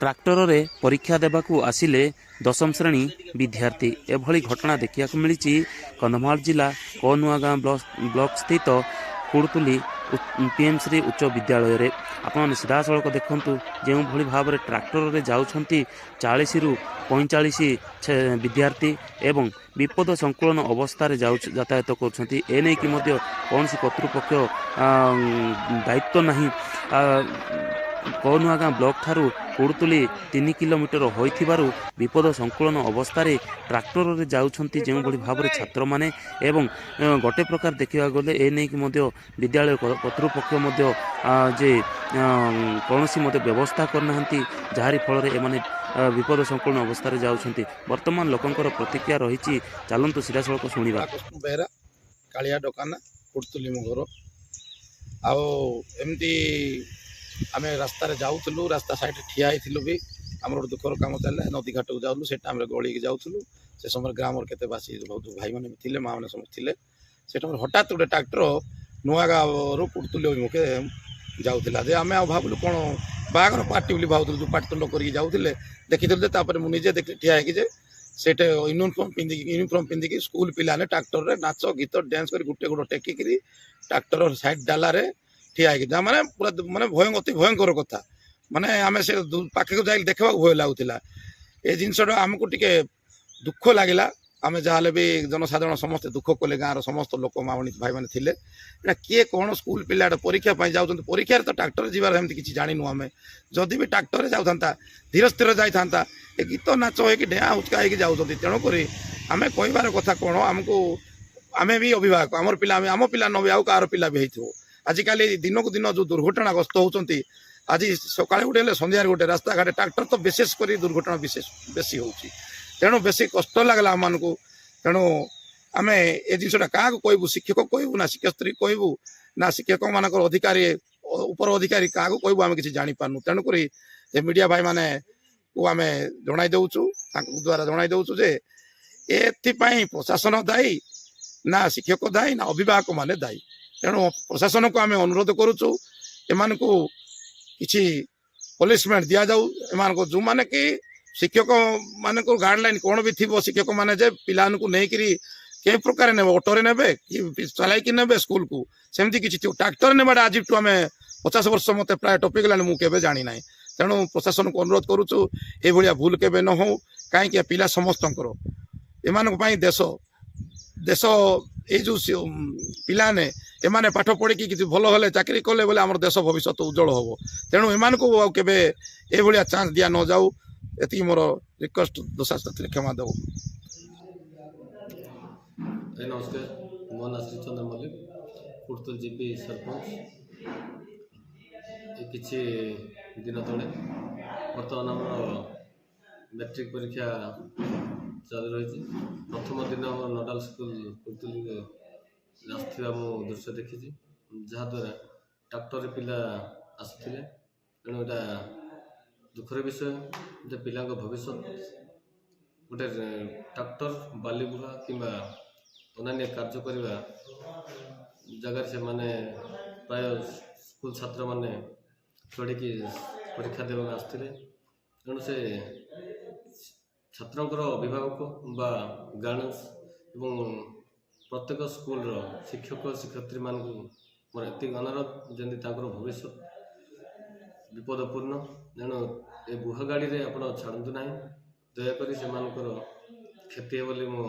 Tractor परीक्षा देवाकू आसिले दशम श्रेणी विद्यार्थी एभली घटना देखा मिली कंधमाल जिला कनुआगाँ ब्लॉक स्थित कुड़तुली पीएमश्री उच्च विद्यालय रे आपने सीधा सड़क देखु जो भाव में ट्राक्टर जाऊँगी 40 रु 45 विद्यार्थी एवं विपद संकुलन अवस्था यातायात करने कौन कर्तृपक्ष दायित्व नहीं। कनुआगाँ ब्लॉक ठारू कुड़तुली 3 किलोमीटर होइथिबारु विपद संकुलन अवस्था ट्राक्टर जाउछंती जो भाव में छात्र माने एवं गोटे प्रकार देखा गले एने विद्यालय कर्तृपक्ष जे कौन व्यवस्था करना जहारी फल एमाने विपद संकुलन अवस्था जाउछंती। वर्तमान लोकंकर प्रतिक्रिया रही चलतु सीधा सड़क शुणा। बेहरा कालिया डकाना कुड़तुली मो घर आमती आम रास्तार जाऊँ रास्ता साइड ठिया होइथिलु भी आम गोटे दुखर काम चलला नदी घाट को जाऊँ से टाइम गली जाऊँ से समय ग्राम के बहुत भाई मैंने थे माँ मैंने समस्त थे से हठात गोटे ट्राक्टर नुआगाँ रु कुड़तुली अभिमुखे जाऊला जे आम भावलु कौन बाहर पार्टी बोली भावुलु जो पार्टी तुंड करके जाऊे देखी मुझे देख ठिया है से यूनिफॉर्म पिंधिकी स्कूल पिलाने ट्राक्टर नाच गीत डांस कर गोटे गोड़ टेकिक ट्राक्टर साइड डाला ठिया है माने पूरा माने अति भयंकर कथा माने आम से पाखे को जाए देखा भय लगुला ये जिनसा आमको टिके दुख लगे आम जहाँ भी जनसाधारण समस्त दुख कले गाँव समस्त लोक मामणी भाई मैंने थे किए कौन स्कूल पिला परीक्षा जाऊँ परीक्षा तो ट्राक्टर जीवार एमती किसी जाणु आम जदि भी ट्राक्टर जाता धीरे स्थिर जाता ए गीत नाच हो डेआ उचका जाऊँगी तेणुक आम कहबार कथा कौन आमको आम भी अभिभावक आम पिला आम पिला न भी आउ कार पिला भी हो आजिकल दिन को दिन जो दुर्घटना ग्रस्त होती आज सकाଳେ गोटे संध्यार गोटे रास्ता घाटे ट्राक्टर तो विशेषकर दुर्घटना विशेष बेसी हो तेणु बेसी कष्ट लगला आम मानक तेणु आम ए जिनसा क्या कहूँ शिक्षक कहूँ ना शिक्षा स्त्री कहूँ ना शिक्षक मान अधिकारी उपर अधिकारी क्या कहूँ आम किसी जापारू तेणुक मीडिया भाई मैंने को आम जन दौचु द्वारा जन दौचु जे एपाई प्रशासन दायी ना शिक्षक दायी ना अभिभावक मैंने दायी तेणु प्रशासन को आम अनुरोध करुचु एमान को किसी पनिशमेंट दि जाऊ एमान को जो माने कि शिक्षक मान गाइडलाइन कौन भी थी शिक्षक मैंने जे पिला नहीं कई प्रकार ने ऑटोरे ने चलाइकी ने स्कूल को सेमती किसी ट्राक्टर ने आज आम 50 वर्ष मत प्राय टपी गलानी मुझे जानी ना तेणु प्रशासन को अनुरोध करुचु ये भूल केबे न हो कहीं पिला समस्त एमान देश देश ये जो पिला ने एमाने पाठ पढ़ी किसी भल हेले चाकरी कले बोले आम देश भविष्य उज्जवल हम तेणु एमान को केबे ए भलिया चांस दिया न जाऊ एति मोर रिक्वेस्ट दोषास्त्र क्षमा देव। नमस्कार मो ना श्रीचंद्र मल्लिक कुड़तुल जीपी सरपंच किसी दिन तले बर्तमान आम मैट्रिक परीक्षा चल रही प्रथम दिन आम नोडाल स्कूल कुड़तुली आसवा दृश्य देखी जहाद्वारा ट्राक्टर पिला आसुले तेणु यहाँ दुखर विषय जे पिला भविष्य गोटे ट्राक्टर बालीबुहा कि अन्य कार्य करने जगार से माने प्राय स्कूल छात्र माने चढ़ी परीक्षा देवा आसते तेणु से छात्रंकर अभिभावक बा गार्डियंस एवं प्रत्येक स्कूल शिक्षक शिक्षयित्री मान मोर एति अनुरोध जमी भविष्य विपदपूर्ण तेणु ये बुह गाड़ी रे आप छाड़ू ना दयाकोरी से क्षति है बोली मु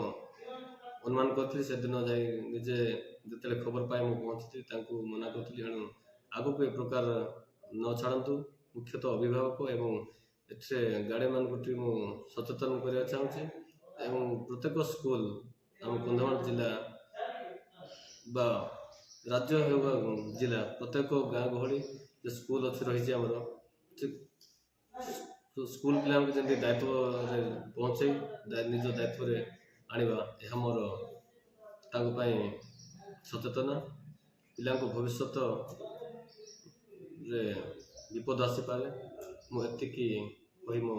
अनुमान करी से दिन जाए निजे जिते खबर पाए मुझे पहुँची मना करी तेणु आग को ए प्रकार न छाड़ू मुख्यतः अभिभावक एवं ए गाड़ी मान सचेतन करने चाहूँगी एवं प्रत्येक स्कूल आम कंधमाल जिला बा राज्य जिला प्रत्येक गाँ गहली जो स्कूल अच्छी रही आमर स्कूल पिला जमी दायित्व पहुँचे निज दायित्व आनिबा यह मोर सचेतन पिला भविष्य विपद आसपे मुझे कही मो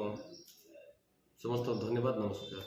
समस्त धन्यवाद नमस्कार।